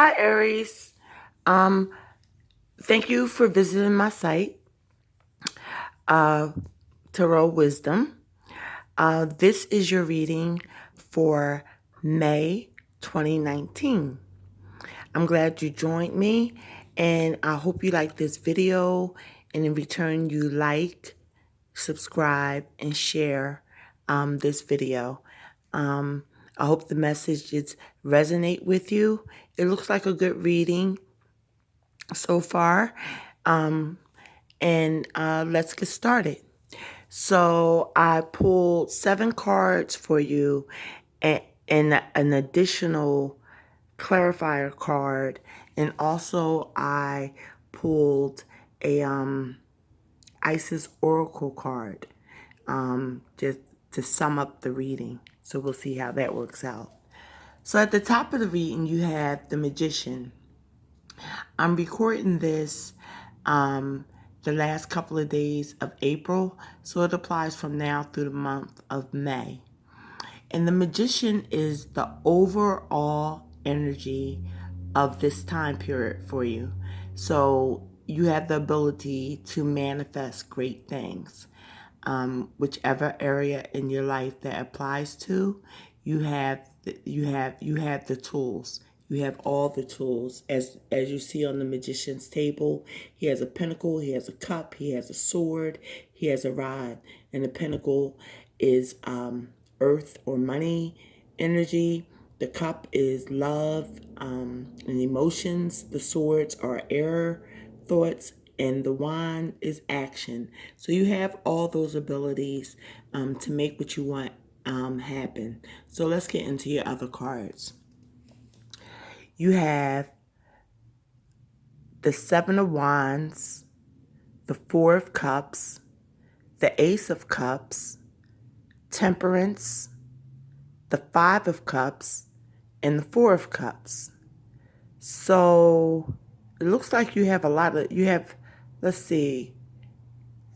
Hi, Aries. Um, Thank you for visiting my site, uh, Tarot Wisdom. This is your reading for May 2019. I'm glad you joined me, and I hope you like this video, and in return, you like, subscribe, and share this video. Um, I hope the messages resonate with you. It looks like a good reading so far. Um, and let's get started. So I pulled 7 cards for you and an additional clarifier card. And also I pulled a Isis Oracle card just to sum up the reading. So we'll see how that works out. So at the top of the reading, you have the Magician. I'm recording this the last couple of days of April, so it applies from now through the month of May. And the Magician is the overall energy of this time period for you. So you have the ability to manifest great things. Whichever area in your life that applies to, you have the tools. You have all the tools. As you see on the Magician's table, he has a pentacle, he has a cup, he has a sword, he has a rod, and the pentacle is earth or money energy. The cup is love and emotions. The swords are air, thoughts, and the wand is action. So you have all those abilities to make what you want happen. So let's get into your other cards. You have the 7 of Wands, the 4 of Cups, the Ace of Cups, Temperance, the 5 of Cups, and the 4 of Cups. So it looks like you have let's see,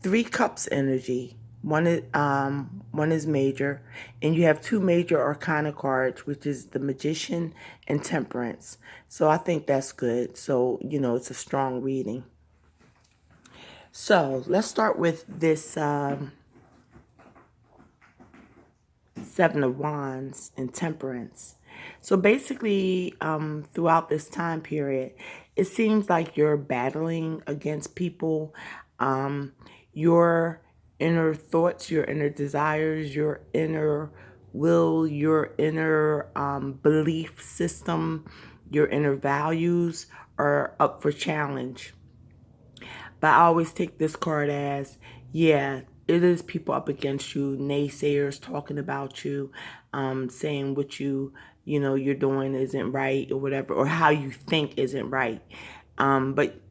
3 cups energy. One is major, and you have 2 major arcana cards, which is the Magician and Temperance. So I think that's good. So, it's a strong reading. So let's start with this 7 of Wands and Temperance. So basically, throughout this time period, it seems like you're battling against people. Your inner thoughts, your inner desires, your inner will, your inner belief system, your inner values are up for challenge. But I always take this card as, yeah, it is people up against you, naysayers talking about you, saying what you're doing isn't right or whatever, or how you think isn't right. But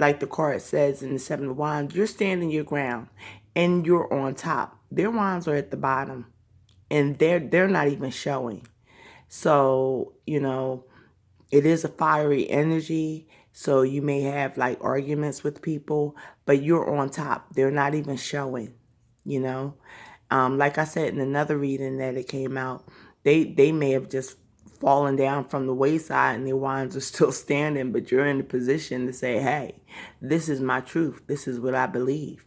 like the card says in the 7 of Wands, you're standing your ground and you're on top. Their wands are at the bottom and they're not even showing. So, it is a fiery energy, so you may have like arguments with people, but you're on top. They're not even showing, you know. Like I said in another reading that it came out, they may have just fallen down from the wayside and their wands are still standing, but you're in a position to say, hey, this is my truth. This is what I believe.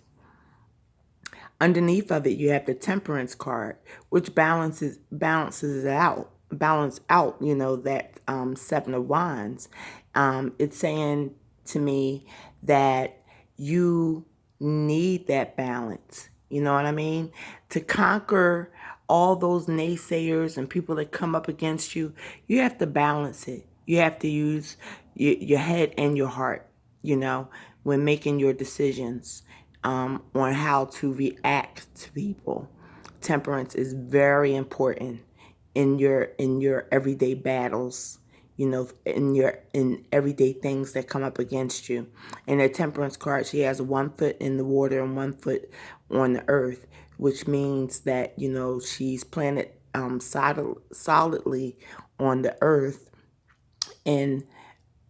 Underneath of it, you have the Temperance card, which balances it out. Balance out, that 7 of Wands. It's saying to me that you need that balance. You know what I mean? To conquer all those naysayers and people that come up against you, you have to balance it. You have to use your head and your heart, when making your decisions on how to react to people. Temperance is very important in your everyday battles, in everyday things that come up against you. In her Temperance card, she has 1 foot in the water and 1 foot on the earth, which means that she's planted solidly on the earth and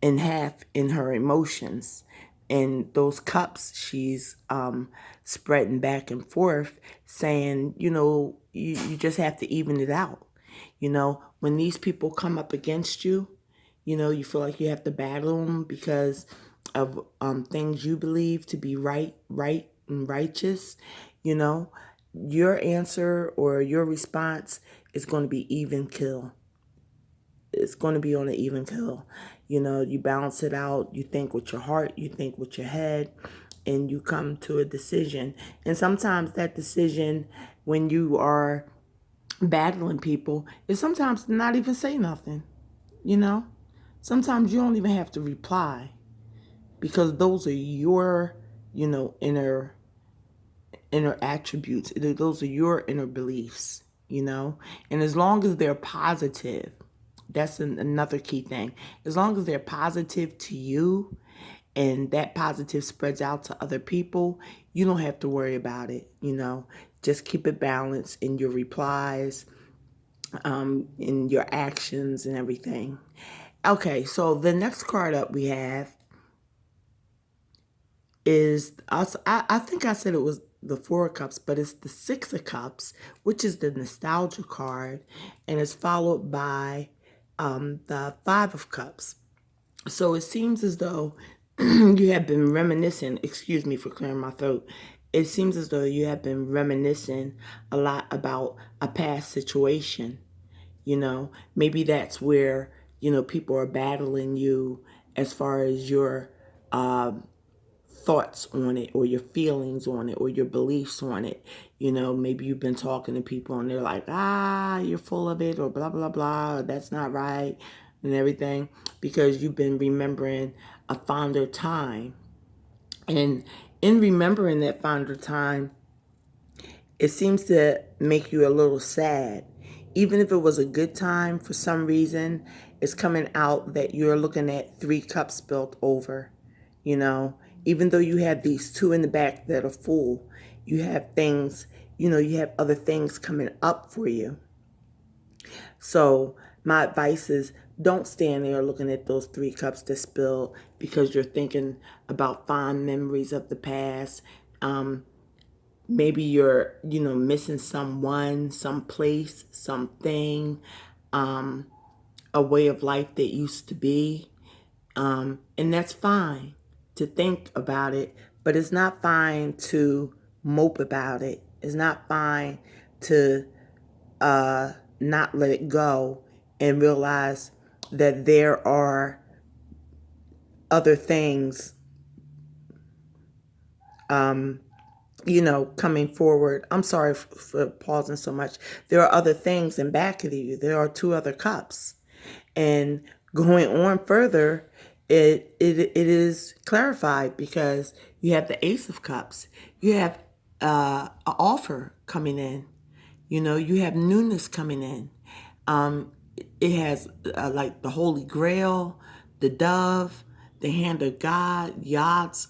in half in her emotions. And those cups she's spreading back and forth, saying, you just have to even it out. When these people come up against you, You feel like you have to battle them because of things you believe to be right, and righteous. You know, your answer or your response is going to be even kill. It's going to be on an even kill. You balance it out. You think with your heart, you think with your head, and you come to a decision. And sometimes that decision, when you are battling people, is sometimes not even say nothing. You know, sometimes you don't even have to reply because those are your, inner attributes. Those are your inner beliefs. And as long as they're positive, that's another key thing. As long as they're positive to you and that positive spreads out to other people, you don't have to worry about it. Just keep it balanced in your replies, in your actions and everything. Okay, so the next card up we have is also, I think I said it was the Four of Cups, but it's the Six of Cups, which is the nostalgia card, and it's followed by the Five of Cups. So it seems as though you have been reminiscing. Excuse me for clearing my throat. It seems as though you have been reminiscing a lot about a past situation. Maybe that's where people are battling you as far as your thoughts on it or your feelings on it or your beliefs on it. Maybe you've been talking to people and they're like, you're full of it, or blah, blah, blah, or that's not right, and everything, because you've been remembering a fonder time. And in remembering that fonder time, it seems to make you a little sad. Even if it was a good time, for some reason, it's coming out that you're looking at 3 cups spilled over. You know, even though you have these 2 in the back that are full, you have things, you have other things coming up for you. So my advice is, don't stand there looking at those 3 cups that spill because you're thinking about fond memories of the past. Maybe you're, missing someone, some place, something, a way of life that used to be. And that's fine to think about it, but it's not fine to mope about it. It's not fine to not let it go and realize that there are other things, coming forward. I'm sorry for pausing so much. There are other things in back of you. There are 2 other cups. And going on further, it is clarified because you have the Ace of Cups. You have an offer coming in. You have newness coming in. It has like the Holy Grail, the dove, the hand of God, yachts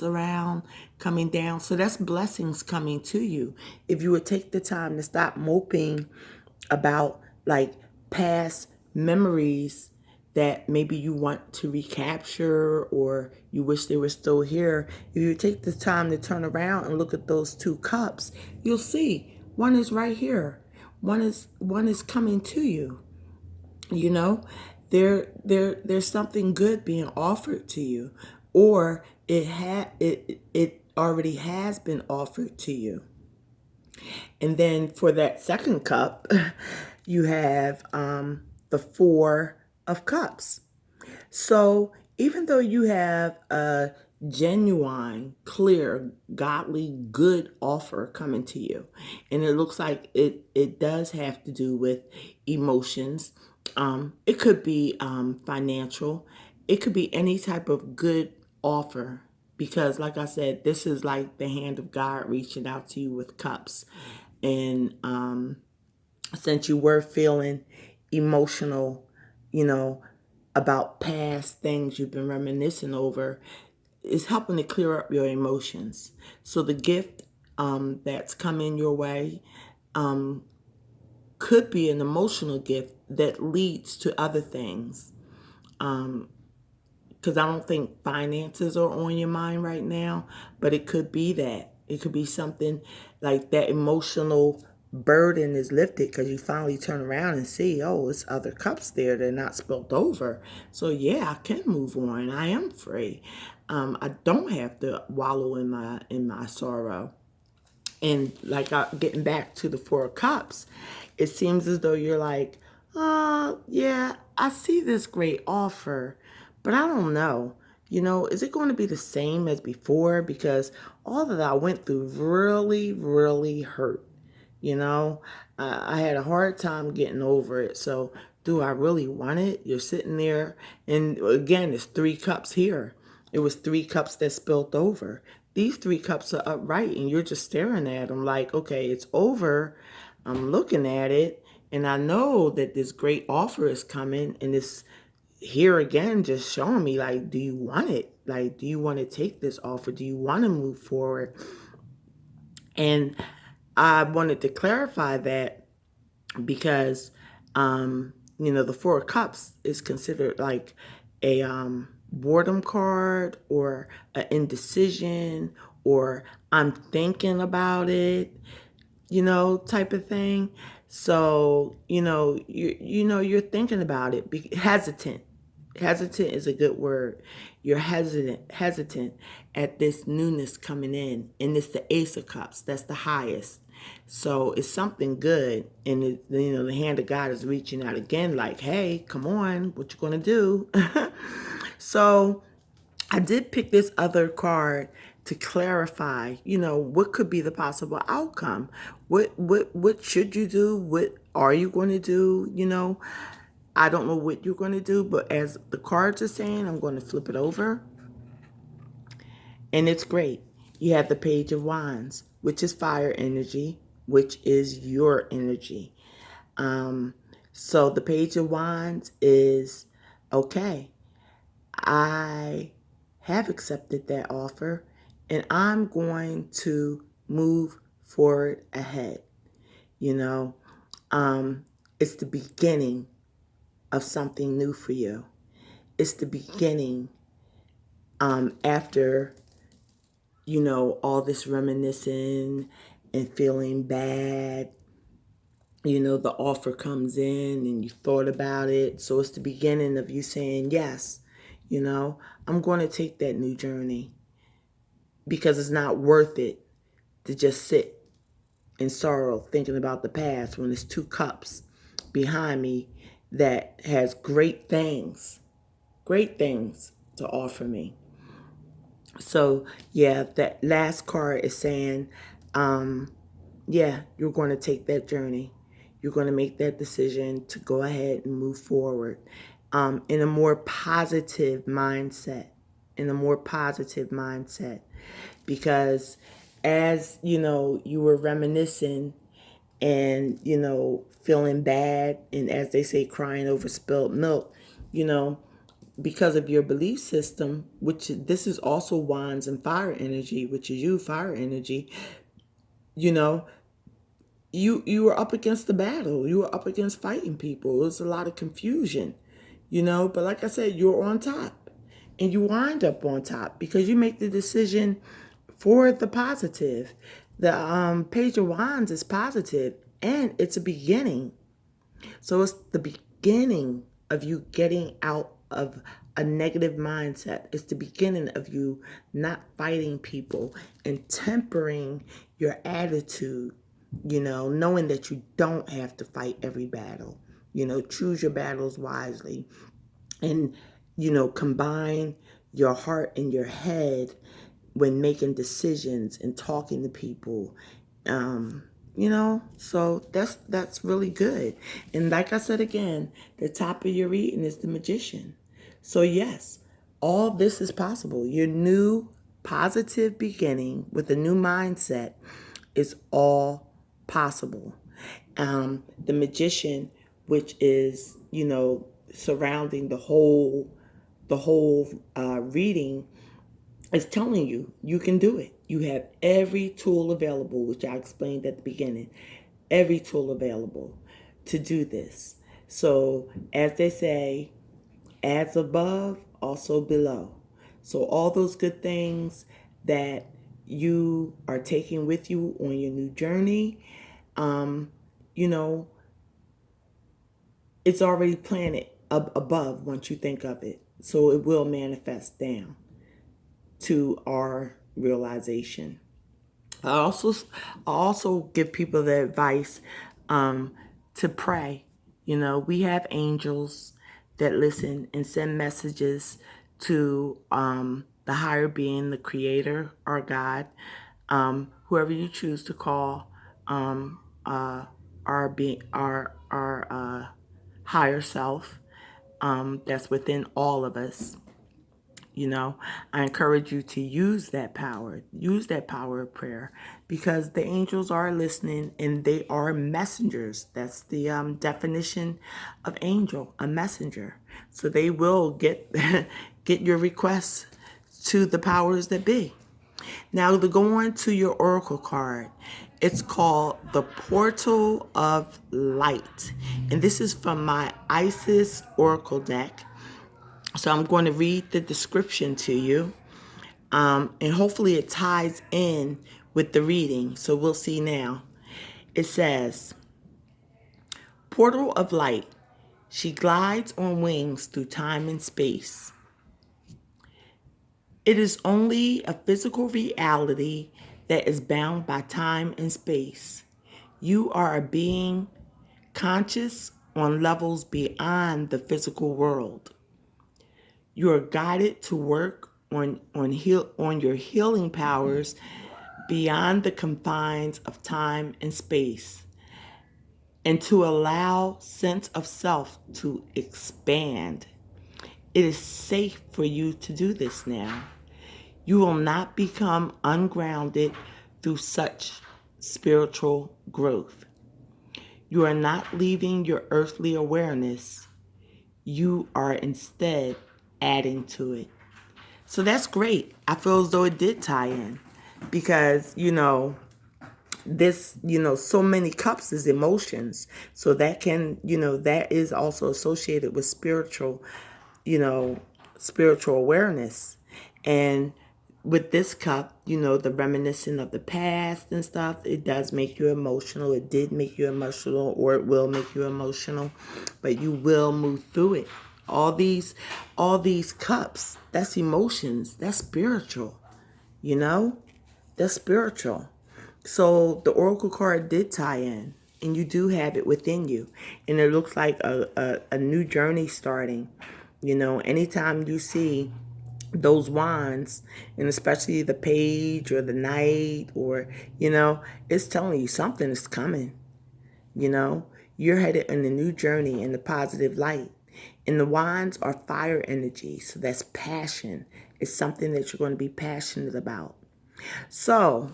around coming down. So that's blessings coming to you. If you would take the time to stop moping about like past memories that maybe you want to recapture or you wish they were still here, if you take the time to turn around and look at those 2 cups, you'll see one is right here. One is coming to you. There's something good being offered to you, or it already has been offered to you. And then for that second cup, you have the Four of Cups. So even though you have a genuine, clear, godly, good offer coming to you, and it looks like it does have to do with emotions. It could be financial. It could be any type of good offer because, like I said, this is like the hand of God reaching out to you with cups. And since you were feeling emotional, you know, about past things you've been reminiscing over, is helping to clear up your emotions. So the gift that's coming your way could be an emotional gift that leads to other things. Because I don't think finances are on your mind right now, but it could be that. It could be something like that emotional burden is lifted because you finally turn around and see, oh, it's other cups there. They're not spilt over. So yeah, I can move on. I am free. I don't have to wallow in my sorrow. And like getting back to the Four of Cups, it seems as though you're like, yeah, I see this great offer, but I don't know. Is it going to be the same as before? Because all that I went through really, really hurt. You know, I had a hard time getting over it. So, do I really want it? You're sitting there, and again, it's 3 cups here. It was 3 cups that spilt over. These 3 cups are upright, and you're just staring at them like, okay, it's over. I'm looking at it, and I know that this great offer is coming, and it's here again, just showing me like, do you want it? Like, do you want to take this offer? Do you want to move forward? And I wanted to clarify that because, the Four of Cups is considered like a boredom card or an indecision or I'm thinking about it, type of thing. So, you're thinking about it, hesitant. Hesitant is a good word. You're hesitant at this newness coming in, and it's the Ace of Cups. That's the highest. So it's something good, and the hand of God is reaching out again, like, hey, come on, what you gonna do? So I did pick this other card to clarify, what could be the possible outcome. What should you do? What are you going to do? I don't know what you're going to do, but as the cards are saying, I'm going to flip it over. And it's great. You have the Page of Wands, which is fire energy, which is your energy. So the Page of Wands is, okay, I have accepted that offer and I'm going to move forward ahead. You know, it's the beginning of something new for you. It's the beginning after, all this reminiscing and feeling bad. The offer comes in and you thought about it. So it's the beginning of you saying, yes, I'm going to take that new journey because it's not worth it to just sit in sorrow thinking about the past when there's 2 cups behind me that has great things to offer me. So yeah, that last card is saying, yeah, you're going to take that journey. You're going to make that decision to go ahead and move forward in a more positive mindset. Because as you were reminiscing and feeling bad, and as they say, crying over spilled milk, because of your belief system, which this is also wands and fire energy, which is you, fire energy, you know, you were up against the battle. You were up against fighting people. It was a lot of confusion, but like I said, you're on top and you wind up on top because you make the decision for the positive. The Page of Wands is positive and it's a beginning. So it's the beginning of you getting out of a negative mindset. It's the beginning of you not fighting people and tempering your attitude, knowing that you don't have to fight every battle. Choose your battles wisely and, combine your heart and your head when making decisions and talking to people. So that's really good. And like I said again, the top of your reading is the Magician. So yes, all this is possible. Your new positive beginning with a new mindset is all possible. The Magician, which is, surrounding the whole reading, is telling you you can do it. You have every tool available, which I explained at the beginning. Every tool available to do this. So, as they say, as above, also below. So, all those good things that you are taking with you on your new journey, you know, it's already planted up above once you think of it. So it will manifest down to our realization. I also I also give people the advice to pray. You know, we have angels that listen and send messages to the higher being, the Creator, our God, whoever you choose to call, our being, our higher self, that's within all of us. You know, I encourage you to use that power of prayer, because the angels are listening and they are messengers. That's the definition of angel, a messenger. So they will get get your requests to the powers that be. Now, to go on to your oracle card, it's called the Portal of Light, and this is from my Isis oracle deck. So I'm going to read the description to you, and hopefully it ties in with the reading. So we'll see now. It says, Portal of Light. She glides on wings through time and space. It is only a physical reality that is bound by time and space. You are a being conscious on levels beyond the physical world. You are guided to work on your healing powers beyond the confines of time and space, and to allow sense of self to expand. It is safe for you to do this now. You will not become ungrounded through such spiritual growth. You are not leaving your earthly awareness. You are instead adding to it. So that's great. I feel as though it did tie in, because, this, so many cups is emotions. So that can, that is also associated with you know, spiritual awareness. And with this cup, the reminiscing of the past and stuff, it does make you emotional. It did make you emotional, or it will make you emotional, but you will move through it. All these cups, that's emotions. That's spiritual, you know? That's spiritual. So the oracle card did tie in, and you do have it within you. And it looks like a new journey starting. Anytime you see those wands, and especially the page or the knight, or, it's telling you something is coming. You're headed in a new journey in the positive light. And the wands are fire energy. So that's passion. It's something that you're going to be passionate about. So,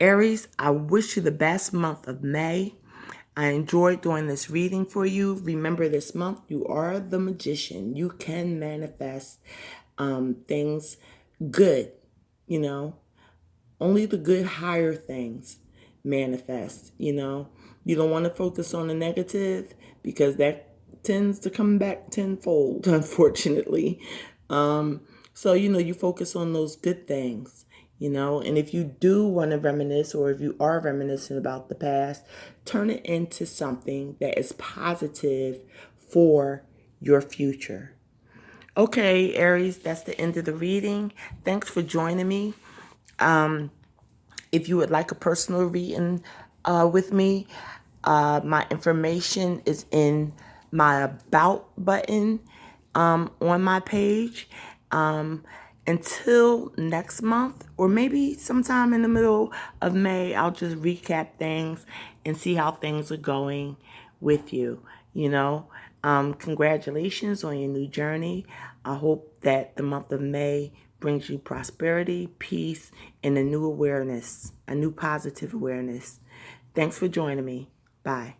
Aries, I wish you the best month of May. I enjoyed doing this reading for you. Remember, this month, you are the magician. You can manifest things good, you know. Only the good, higher things manifest, You don't want to focus on the negative, because that tends to come back tenfold, unfortunately. So, you focus on those good things, and if you do want to reminisce, or if you are reminiscing about the past, turn it into something that is positive for your future. Okay, Aries, that's the end of the reading. Thanks for joining me. If you would like a personal reading with me, my information is in my About button on my page. Until next month, or maybe sometime in the middle of May, I'll just recap things and see how things are going with you. Congratulations on your new journey. I hope that the month of May brings you prosperity, peace, and a new awareness, a new positive awareness. Thanks for joining me. Bye.